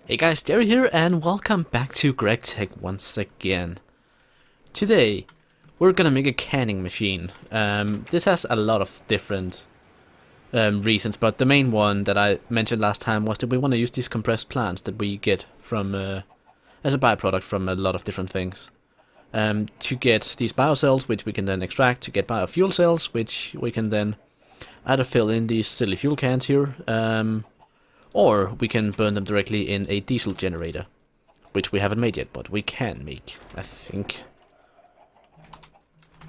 Hey guys, Jerry here and welcome back to GregTech once again. Today we're gonna make a canning machine. This has a lot of different reasons, but the main one that I mentioned last time was that we want to use these compressed plants that we get from as a byproduct from a lot of different things. To get these biocells, which we can then extract, to get biofuel cells, which we can then either fill in these silly fuel cans here, or we can burn them directly in a diesel generator, which we haven't made yet, but we can make, I think.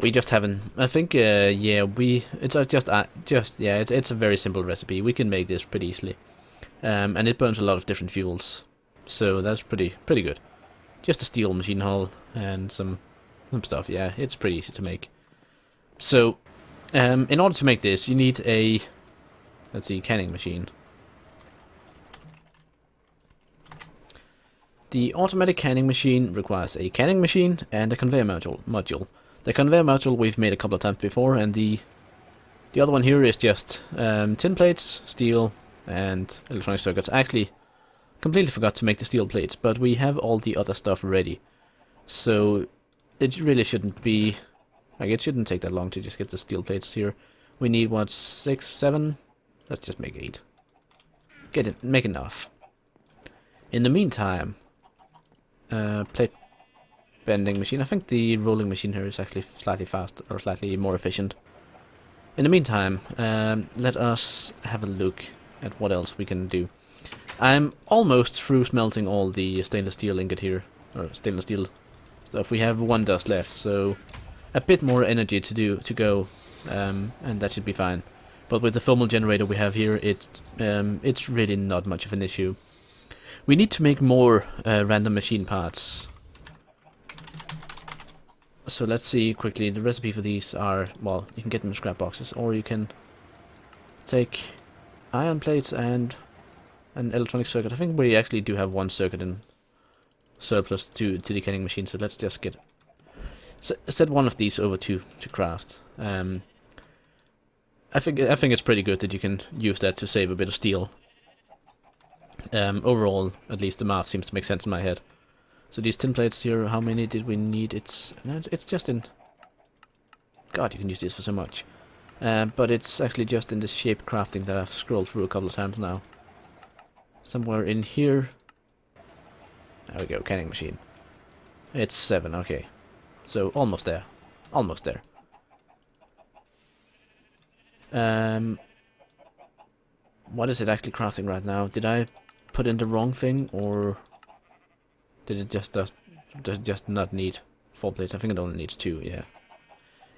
We just haven't. I think, yeah, it's it's a very simple recipe. We can make this pretty easily, and it burns a lot of different fuels, so that's pretty good. Just a steel machine hull and some stuff. Yeah, it's pretty easy to make. So, in order to make this, you need a, let's see, canning machine. The automatic canning machine requires a canning machine and a conveyor module. The conveyor module we've made a couple of times before, and the other one here is just tin plates, steel, and electronic circuits. I actually completely forgot to make the steel plates, but we have all the other stuff ready. So it really shouldn't be, like, it shouldn't take that long to just get the steel plates here. We need, what, 6, 7? Let's just make 8. Make enough. In the meantime, plate bending machine. I think the rolling machine here is actually slightly faster, or slightly more efficient. In the meantime, let us have a look at what else we can do. I'm almost through smelting all the stainless steel ingot here, or stainless steel stuff. We have 1 dust left, so a bit more energy to go, and that should be fine. But with the thermal generator we have here, it's really not much of an issue. We need to make more random machine parts. So let's see quickly. The recipe for these are, well, you can get them in scrap boxes, or you can take iron plates and an electronic circuit. I think we actually do have 1 circuit in surplus to the canning machine, so let's just set 1 of these over to craft. I think it's pretty good that you can use that to save a bit of steel. Overall, at least the math seems to make sense in my head. So these tin plates here, how many did we need? It's just in... God, you can use this for so much. But it's actually just in the shape crafting that I've scrolled through a couple of times now. Somewhere in here. There we go, canning machine. It's 7, okay. So almost there. Almost there. What is it actually crafting right now? Did I put in the wrong thing, or did it just not need 4 plates? I think it only needs 2, yeah.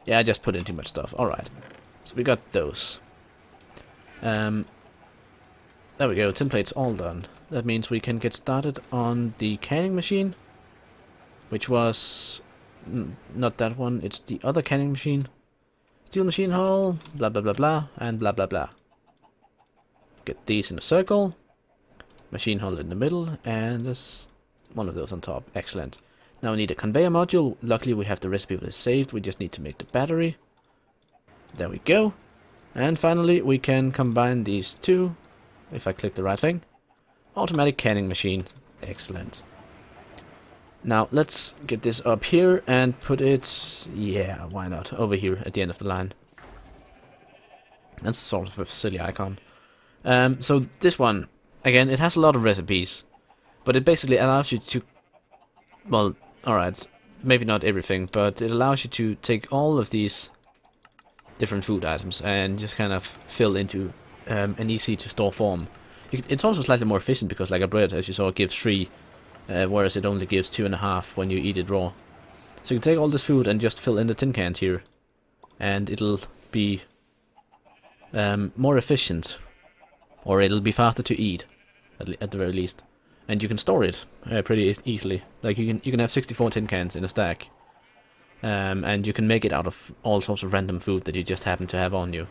Yeah, I just put in too much stuff. Alright. So we got those. There we go, tin plates all done. That means we can get started on the canning machine, which was not that one, it's the other canning machine. Steel machine hull, blah blah blah blah, and blah blah blah. Get these in a circle, machine hull in the middle, and there's one of those on top. Excellent. Now we need a conveyor module. Luckily we have the recipe for this saved, we just need to make the battery. There we go. And finally we can combine these two, if I click the right thing. Automatic canning machine. Excellent. Now let's get this up here and put it, yeah, why not, over here at the end of the line. That's sort of a silly icon. So this one, again, it has a lot of recipes, but it basically allows you to, well, alright, maybe not everything, but it allows you to take all of these different food items and just kind of fill into an easy to store form. It's also slightly more efficient because, like, a bread, as you saw, gives 3, whereas it only gives 2.5 when you eat it raw. So you can take all this food and just fill in the tin cans here, and it'll be more efficient, or it'll be faster to eat, at the very least. And you can store it pretty easily. Like, you can have 64 tin cans in a stack, and you can make it out of all sorts of random food that you just happen to have on you.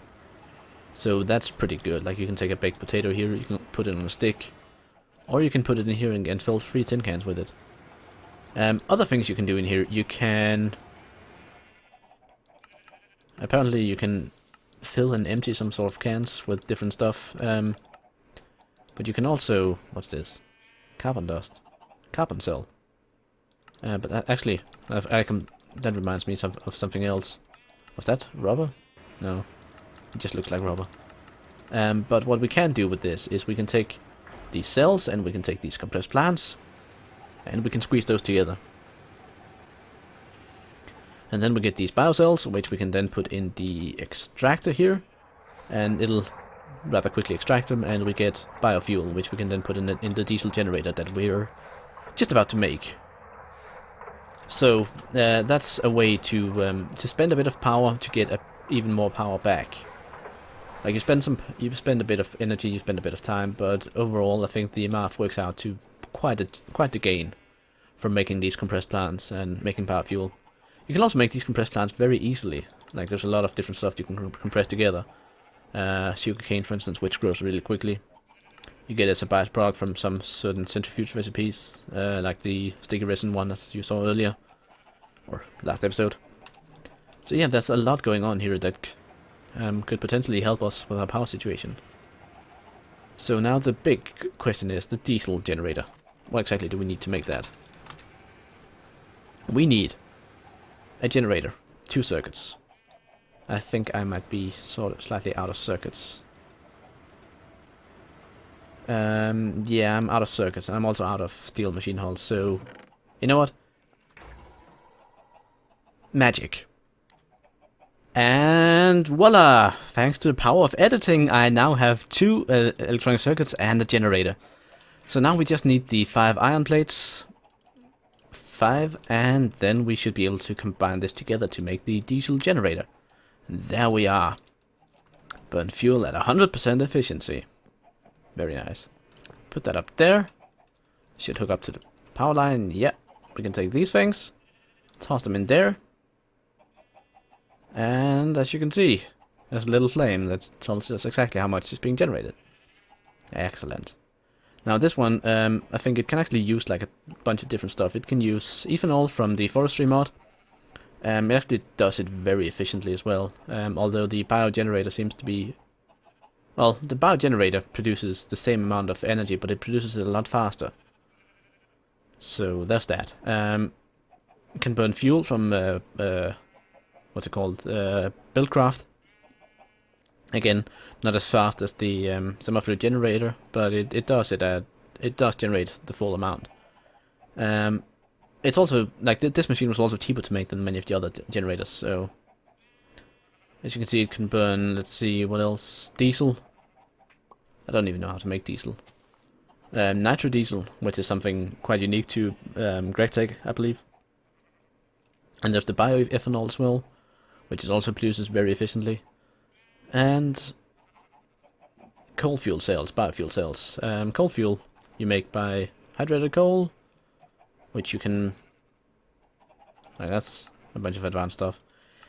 So that's pretty good. Like, you can take a baked potato here, you can put it on a stick, or you can put it in here and fill 3 tin cans with it. Other things you can do in here, you can... Apparently you can fill and empty some sort of cans with different stuff. But you can also, what's this? Carbon dust, carbon cell. But actually, that reminds me of something else. Was that rubber? No, it just looks like rubber. But what we can do with this is we can take these cells and we can take these compressed plants and we can squeeze those together. And then we get these biocells, which we can then put in the extractor here, and it'll rather quickly extract them, and we get biofuel, which we can then put in the diesel generator that we're just about to make. So that's a way to spend a bit of power to get even more power back. Like you spend a bit of energy, you spend a bit of time, but overall I think the math works out to quite the gain from making these compressed plants and making biofuel. You can also make these compressed plants very easily. Like there's a lot of different stuff you can compress together. Sugarcane, for instance, which grows really quickly. You get it as a byproduct from some certain centrifuge recipes, like the sticky resin one as you saw earlier, or last episode. So yeah, there's a lot going on here that could potentially help us with our power situation. So now the big question is the diesel generator. What exactly do we need to make that? We need a generator, 2 circuits. I think I might be slightly out of circuits. Yeah, I'm out of circuits, and I'm also out of steel machine hulls, so you know what? Magic. And voila! Thanks to the power of editing, I now have 2 electronic circuits and a generator. So now we just need the 5 iron plates. 5, and then we should be able to combine this together to make the diesel generator. And there we are. Burn fuel at 100% efficiency. Very nice. Put that up there. Should hook up to the power line. Yeah, we can take these things, toss them in there. And as you can see, there's a little flame that tells us exactly how much is being generated. Excellent. Now this one, I think it can actually use like a bunch of different stuff. It can use ethanol from the Forestry mod. It actually does it very efficiently as well. Although the biogenerator seems to be... Well, the biogenerator produces the same amount of energy, but it produces it a lot faster. So there's that. It can burn fuel from... what's it called? Buildcraft. Again, not as fast as the semi-fluid generator, but it does generate the full amount. It's also like this machine was also cheaper to make than many of the other generators. So as you can see, it can burn. Let's see what else. Diesel. I don't even know how to make diesel. Nitro diesel, which is something quite unique to GregTech, I believe. And there's the bioethanol as well, which it also produces very efficiently. And coal fuel cells, biofuel cells. Coal fuel you make by hydrated coal, which you can... Like that's a bunch of advanced stuff.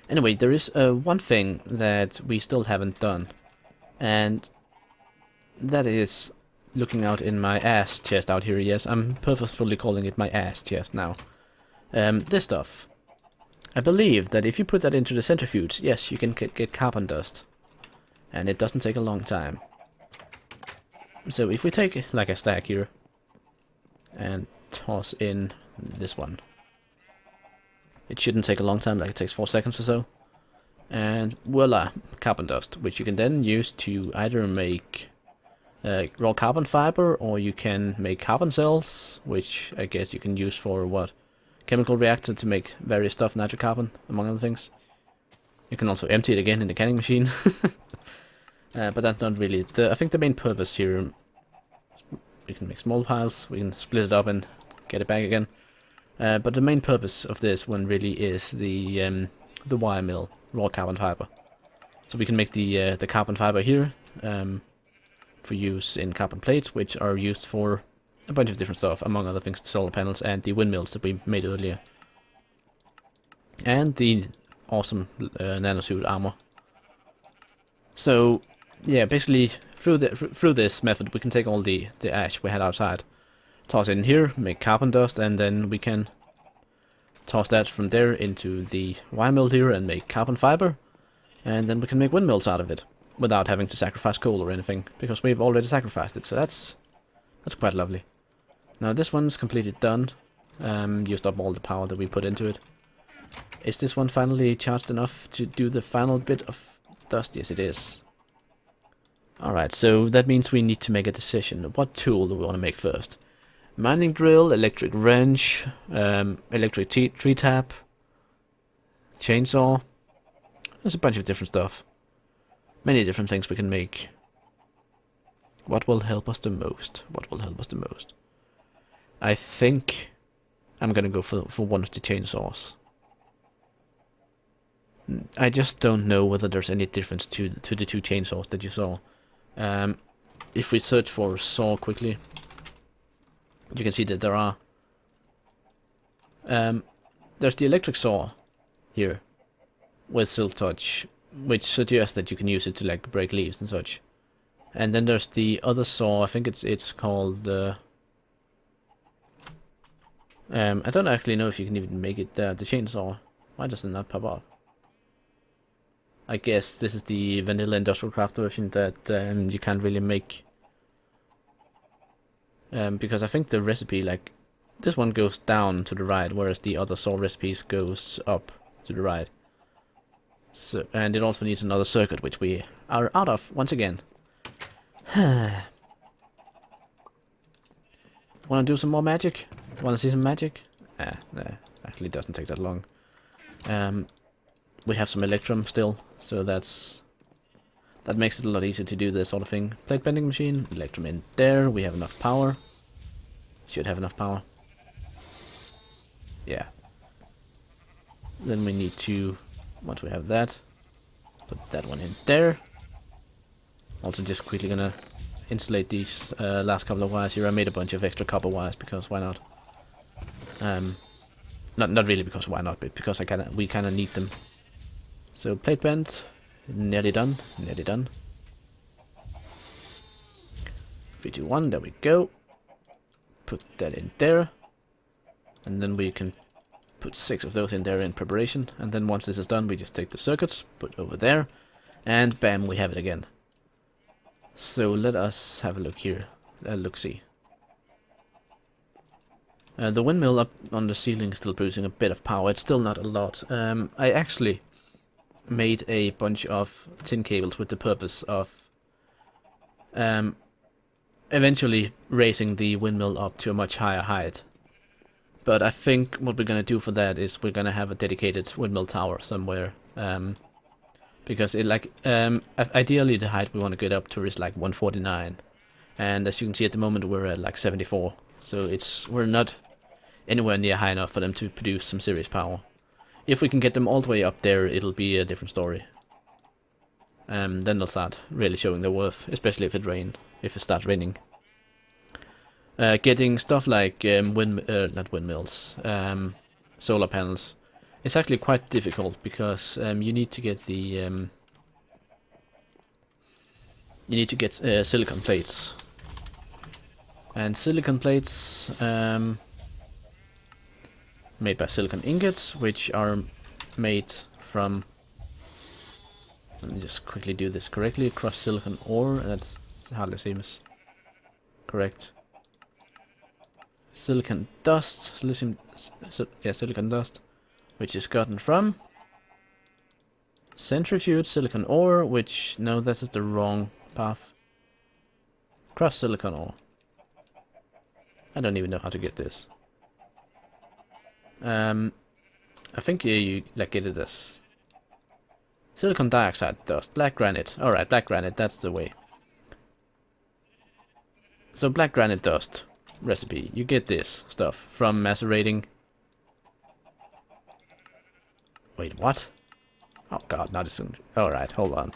Anyway, there is one thing that we still haven't done, and that is looking out in my ass chest out here. Yes, I'm purposefully calling it my ass chest now. This stuff. I believe that if you put that into the centrifuge, yes, you can get carbon dust. And it doesn't take a long time. So if we take like a stack here and toss in this one, it shouldn't take a long time, like it takes 4 seconds or so. And voila, carbon dust, which you can then use to either make raw carbon fiber, or you can make carbon cells, which I guess you can use for what? Chemical reactor to make various stuff, nitrocarbon, among other things. You can also empty it again in the canning machine. But that's not really... I think the main purpose here... We can make small piles, we can split it up and get it back again. But the main purpose of this one really is the wire mill, raw carbon fiber. So we can make the carbon fiber here for use in carbon plates, which are used for a bunch of different stuff, among other things the solar panels and the windmills that we made earlier. And the awesome nanosuit armor. So yeah, basically through this method we can take all the ash we had outside, toss it in here, make carbon dust, and then we can toss that from there into the wire mill here and make carbon fiber. And then we can make windmills out of it, without having to sacrifice coal or anything, because we've already sacrificed it, so that's quite lovely. Now this one's completely done. Used up all the power that we put into it. Is this one finally charged enough to do the final bit of dust? Yes, it is. Alright, so that means we need to make a decision. What tool do we want to make first? Mining drill, electric wrench, electric tree tap, chainsaw. There's a bunch of different stuff. Many different things we can make. What will help us the most? What will help us the most? I think I'm gonna go for one of the chainsaws. I just don't know whether there's any difference to the two chainsaws that you saw. If we search for saw quickly, you can see that there are. There's the electric saw here with silk touch, which suggests that you can use it to like break leaves and such. And then there's the other saw. I think it's called. I don't actually know if you can even make it the chainsaw. Why does it not pop up? I guess this is the vanilla industrial craft version that you can't really make. Because I think the recipe, like, this one goes down to the right, whereas the other saw recipes goes up to the right. So, and it also needs another circuit, which we are out of once again. Wanna do some more magic? Wanna see some magic? Nah, actually it doesn't take that long. We have some electrum still, so that makes it a lot easier to do this sort of thing. Plate bending machine, electrum in there, we have enough power. Should have enough power. Yeah. Then we need to, once we have that, put that one in there. Also just quickly gonna insulate these last couple of wires here. I made a bunch of extra copper wires because why not? Not really because why not, but because we kinda need them. So plate bend, nearly done, nearly done. 3, 2, 1, there we go. Put that in there. And then we can put 6 of those in there in preparation. And then once this is done, we just take the circuits, put over there, and bam, we have it again. So let us have a look here. Look-see. The windmill up on the ceiling is still producing a bit of power. It's still not a lot. I actually made a bunch of tin cables with the purpose of eventually raising the windmill up to a much higher height. But I think what we're gonna do for that is we're gonna have a dedicated windmill tower somewhere. Because it ideally the height we want to get up to is like 149, and as you can see at the moment we're at like 74. So we're not anywhere near high enough for them to produce some serious power. If we can get them all the way up there, it'll be a different story. Then they'll start really showing their worth, especially if it starts raining. Getting stuff like not windmills, solar panels. It's actually quite difficult because you need to get the silicon plates, and silicon plates made by silicon ingots, which are made from. Let me just quickly do this correctly. Crushed silicon ore. That hardly seems correct. Silicon dust. Silicon dust. Which is gotten from centrifuge silicon ore, which, no, that is the wrong path. Crushed silicon ore. I don't even know how to get this. I think you like get it as silicon dioxide dust, black granite. Alright, black granite, that's the way. So black granite dust recipe, you get this stuff from macerating. Wait, what? Oh god, not as soon. Alright, hold on.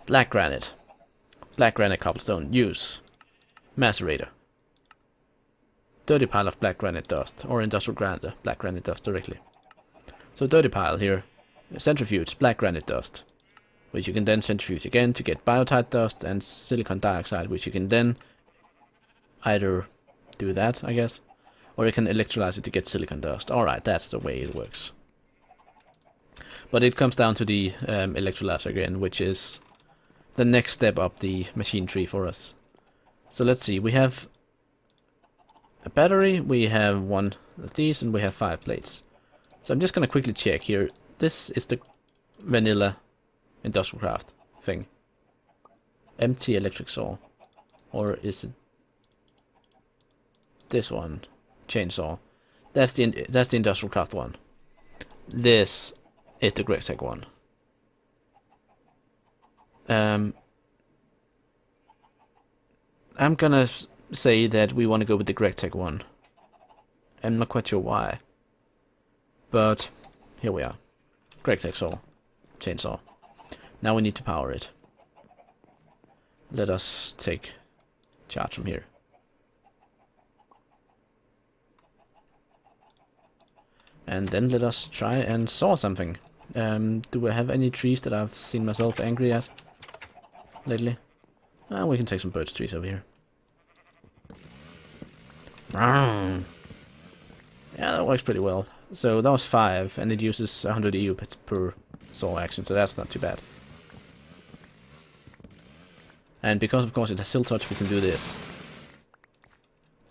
Black granite. Black granite cobblestone. Use. Macerator. Dirty pile of black granite dust. Or industrial granite. Black granite dust directly. So dirty pile here. Centrifuge. Black granite dust. Which you can then centrifuge again to get biotite dust and silicon dioxide. Which you can then either do that, I guess. Or you can electrolyze it to get silicon dust. Alright, that's the way it works. But it comes down to the electrolyzer again, which is the next step up the machine tree for us. So let's see, we have a battery, we have one of these, and we have 5 plates. So I'm just gonna quickly check here. This is the vanilla industrial craft thing. Empty electric saw. Or is it this one? Chainsaw. That's the industrial craft one. This is the GregTech one. I'm gonna say that we want to go with the GregTech one. I'm not quite sure why. But here we are. GregTech saw. Chainsaw. Now we need to power it. Let us take charge from here. And then let us try and saw something. Do I have any trees that I've seen myself angry at lately? We can take some birch trees over here. Yeah, that works pretty well. So that was 5, and it uses 100 EU per saw action, so that's not too bad. And because, of course, it has silk touch, we can do this.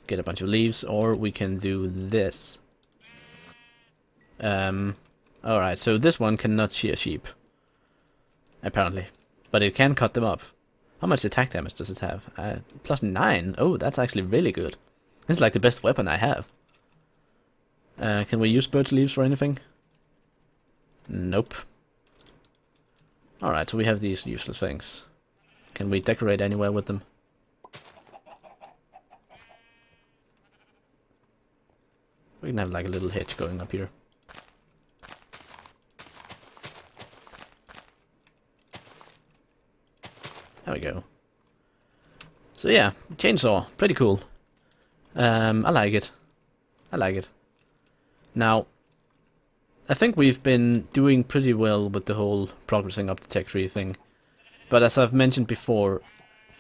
Get a bunch of leaves, or we can do this. Alright, so this one cannot shear sheep. Apparently. But it can cut them up. How much attack damage does it have? +9. Oh, that's actually really good. This is like the best weapon I have. Can we use birch leaves for anything? Nope. Alright, so we have these useless things. Can we decorate anywhere with them? We can have like a little hedge going up here. There we go. So yeah, chainsaw, pretty cool. I like it. I like it. Now, I think we've been doing pretty well with the whole progressing up the tech tree thing. But as I've mentioned before,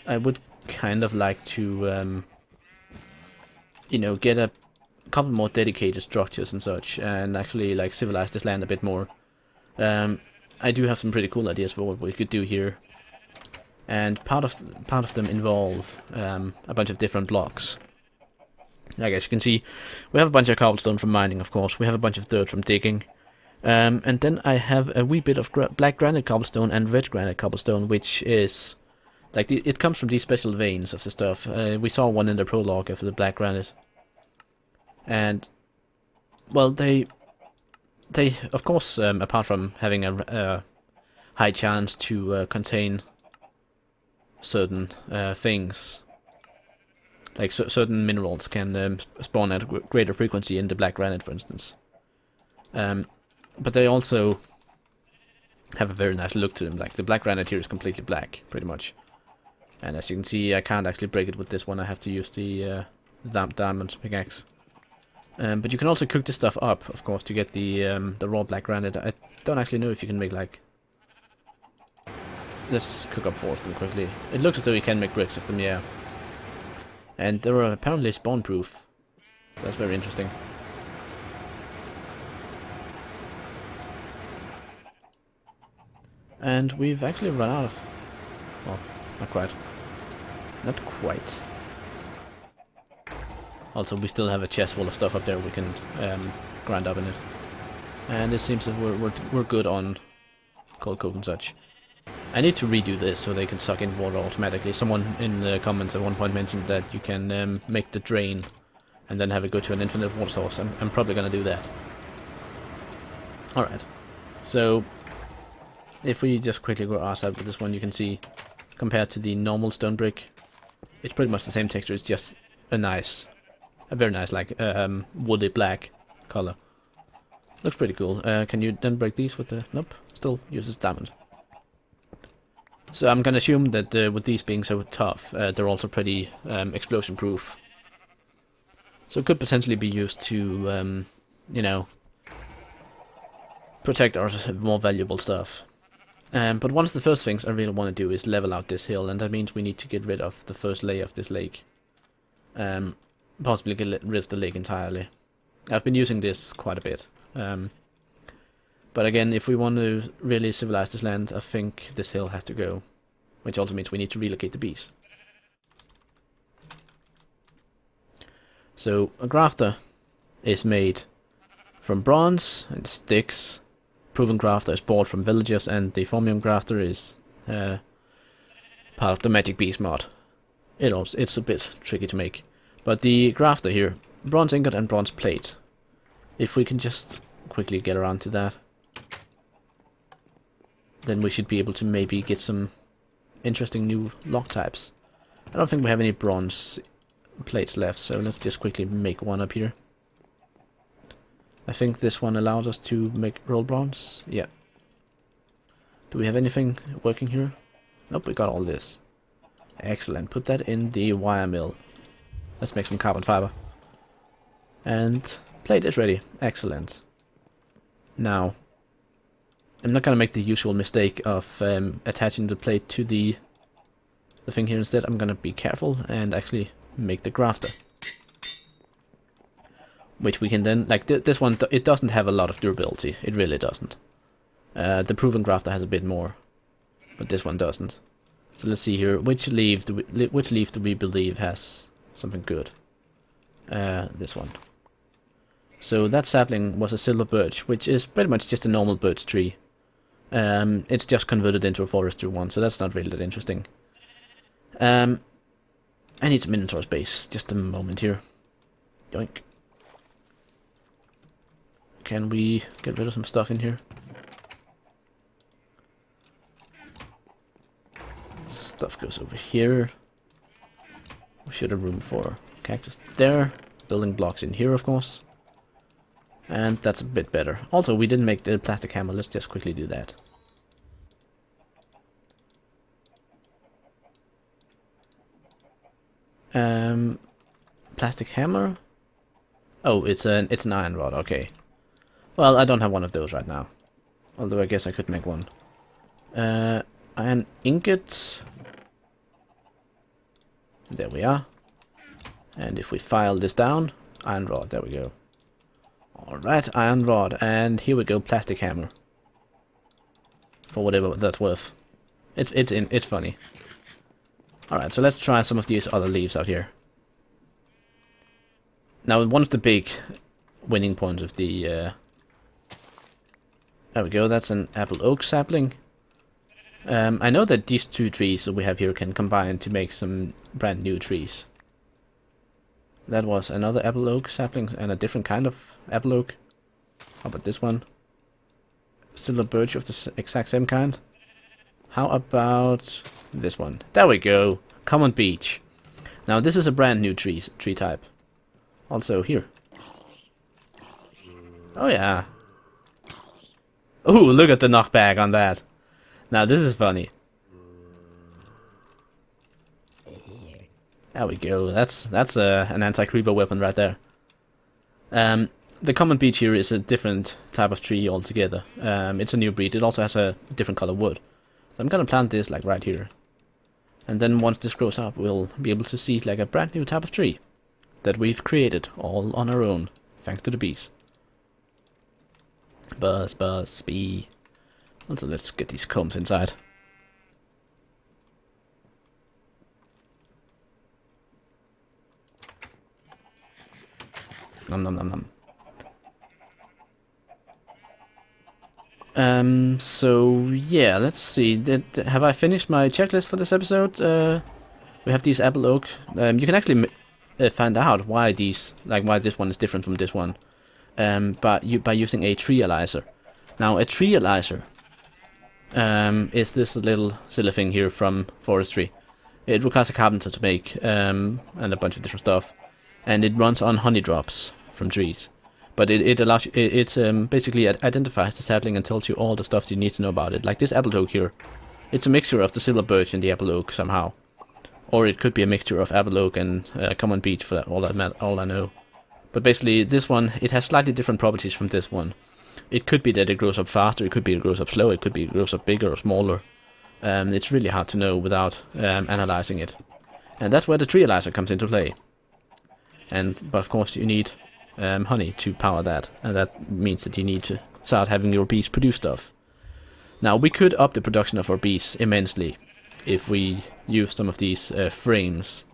I would kind of like to, you know, get a couple more dedicated structures and such, and actually like civilize this land a bit more. I do have some pretty cool ideas for what we could do here. And part of them involve a bunch of different blocks. Like as you can see, we have a bunch of cobblestone from mining, of course. We have a bunch of dirt from digging. And then I have a wee bit of black granite cobblestone and red granite cobblestone, which is like it comes from these special veins of the stuff. We saw one in the prologue of the black granite. And well, they of course, apart from having a high chance to contain certain things, like certain minerals can spawn at a greater frequency in the black granite, for instance. But they also have a very nice look to them. Like the black granite here is completely black, pretty much. And as you can see, I can't actually break it with this one. I have to use the diamond pickaxe. But you can also cook this stuff up, of course, to get the raw black granite. I don't actually know if you can make like. Let's cook up 4 of them quickly. It looks as though you can make bricks of them, yeah. And they are apparently spawn-proof. That's very interesting. And we've actually run out of... Well, not quite. Not quite. Also, we still have a chest full of stuff up there we can grind up in it. And it seems that we're good on cold coke and such. I need to redo this so they can suck in water automatically. Someone in the comments at one point mentioned that you can make the drain and then have it go to an infinite water source. I'm probably gonna do that. Alright. So, if we just quickly go outside with this one, you can see, compared to the normal stone brick, it's pretty much the same texture. It's just a very nice, like, woody black color. Looks pretty cool. Can you then break these with the... Nope, still uses diamond. So I'm gonna assume that with these being so tough, they're also pretty explosion proof. So it could potentially be used to, you know, protect our more valuable stuff. But one of the first things I really want to do is level out this hill, and that means we need to get rid of the first layer of this lake. Possibly get rid of the lake entirely. I've been using this quite a bit. But again, if we want to really civilize this land, I think this hill has to go. Which also means we need to relocate the bees. So, a grafter is made from bronze and sticks. Proven grafter is bought from villagers, and the Thaumic grafter is part of the Magic Bees mod. It's a bit tricky to make. But the grafter here, bronze ingot and bronze plate. If we can just quickly get around to that, then we should be able to maybe get some interesting new log types. I don't think we have any bronze plates left, so let's just quickly make one up here. I think this one allows us to make roll bronze. Yeah. Do we have anything working here? Nope, we got all this. Excellent. Put that in the wire mill. Let's make some carbon fiber. And plate is ready. Excellent. Now, I'm not gonna make the usual mistake of attaching the plate to the thing here. Instead, I'm gonna be careful and actually make the grafter, which we can then, like this one, it doesn't have a lot of durability. It really doesn't. The proven grafter has a bit more, but this one doesn't. So let's see here. Which leaf do we believe has something good? This one. So that sapling was a silver birch, which is pretty much just a normal birch tree. It's just converted into a forestry one, so that's not really that interesting. I need some inventory space. Just a moment here. Yoink. Can we get rid of some stuff in here? Stuff goes over here. We should have room for cactus there. Building blocks in here, of course. And that's a bit better. Also, we didn't make the plastic hammer. Let's just quickly do that. Plastic hammer? Oh, it's an iron rod, okay. Well, I don't have one of those right now. Although I guess I could make one. Iron ingot. There we are. And if we file this down, iron rod, there we go. Alright, iron rod, and here we go, plastic hammer. For whatever that's worth. It's funny. Alright, so let's try some of these other leaves out here. Now, one of the big winning points of the... there we go, that's an apple oak sapling. I know that these two trees that we have here can combine to make some brand new trees. That was another apple oak sapling and a different kind of apple oak. How about this one? Still a birch of the exact same kind. How about this one? There we go. Common beech. Now this is a brand new tree type. Also here. Oh yeah. Oh, look at the knockback on that. Now this is funny. There we go. That's an anti-creeper weapon right there. The common beech here is a different type of tree altogether. It's a new breed. It also has a different color wood. So I'm gonna plant this like right here. And then once this grows up, we'll be able to see like a brand new type of tree that we've created all on our own, thanks to the bees. Buzz, buzz, bee. Also, let's get these combs inside. Nom nom nom nom. So yeah, let's see. Have I finished my checklist for this episode? We have these apple oak. You can actually find out why this one is different from this one, by using a treealizer. Now, a treealizer is this little silly thing here from Forestry. It requires a carpenter to make, and a bunch of different stuff, and it runs on honey drops from trees. But it allows you, it basically identifies the sapling and tells you all the stuff you need to know about it. Like this apple oak here, it's a mixture of the silver birch and the apple oak somehow, or it could be a mixture of apple oak and common beech for that, all I know. But basically, this one, it has slightly different properties from this one. It could be that it grows up faster, it could be it grows up slow, it could be it grows up bigger or smaller. It's really hard to know without analyzing it. And that's where the treealizer comes into play. But of course you need honey to power that, and that means that you need start having your bees produce stuff. Now, we could up the production of our bees immensely if we use some of these frames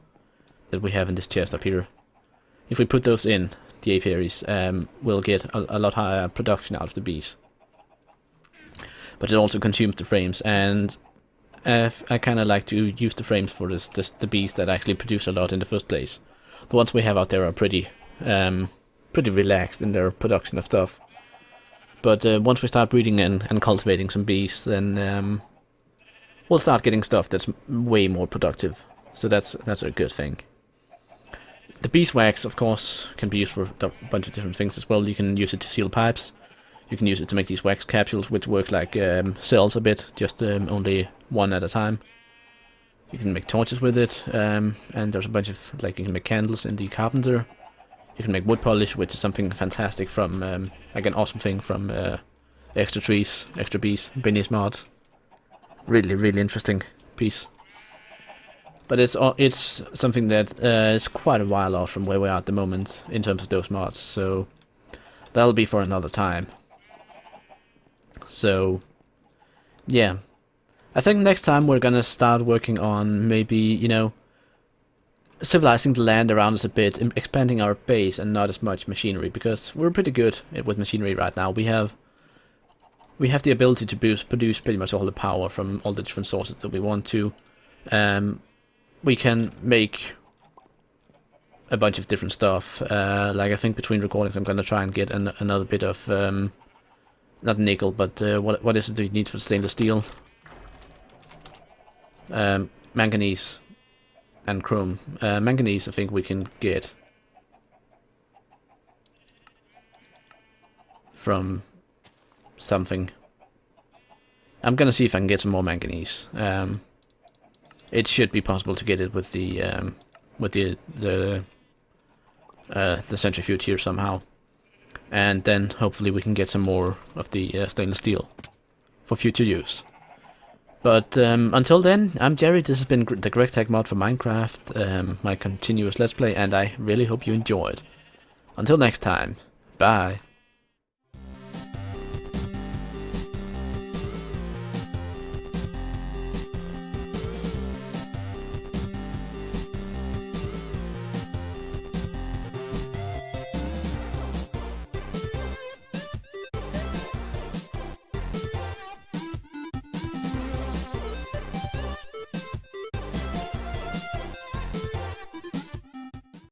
that we have in this chest up here. If we put those in the apiaries, we'll get a lot higher production out of the bees. But it also consumes the frames, and I kind of like to use the frames for the bees that actually produce a lot in the first place. The ones we have out there are pretty relaxed in their production of stuff. But once we start breeding and cultivating some bees, then we'll start getting stuff that's way more productive. So that's a good thing. The beeswax, of course, can be used for a bunch of different things as well. You can use it to seal pipes. You can use it to make these wax capsules, which work like cells a bit, just only one at a time. You can make torches with it, and there's a bunch of, like, you can make candles in the carpenter. You can make wood polish, which is something fantastic from, like an awesome thing from Extra Trees, Extra Bees, Binnie's mods. Really, really interesting piece. But it's something that is quite a while off from where we are at the moment in terms of those mods, so that'll be for another time. So, yeah. I think next time we're gonna start working on maybe, you know, civilizing the land around us a bit, expanding our base and not as much machinery, because we're pretty good with machinery right now. We have the ability to produce pretty much all the power from all the different sources that we want to. We can make a bunch of different stuff. Like I think between recordings I'm gonna try and get another bit of not nickel, but what is it that you need for stainless steel? Manganese and chrome. Manganese I think we can get from something. I'm gonna see if I can get some more manganese. It should be possible to get it with the centrifuge here somehow, and then hopefully we can get some more of the stainless steel for future use. But until then, I'm Jerry. This has been the GregTech mod for Minecraft, my continuous Let's Play, and I really hope you enjoyed. Until next time, bye.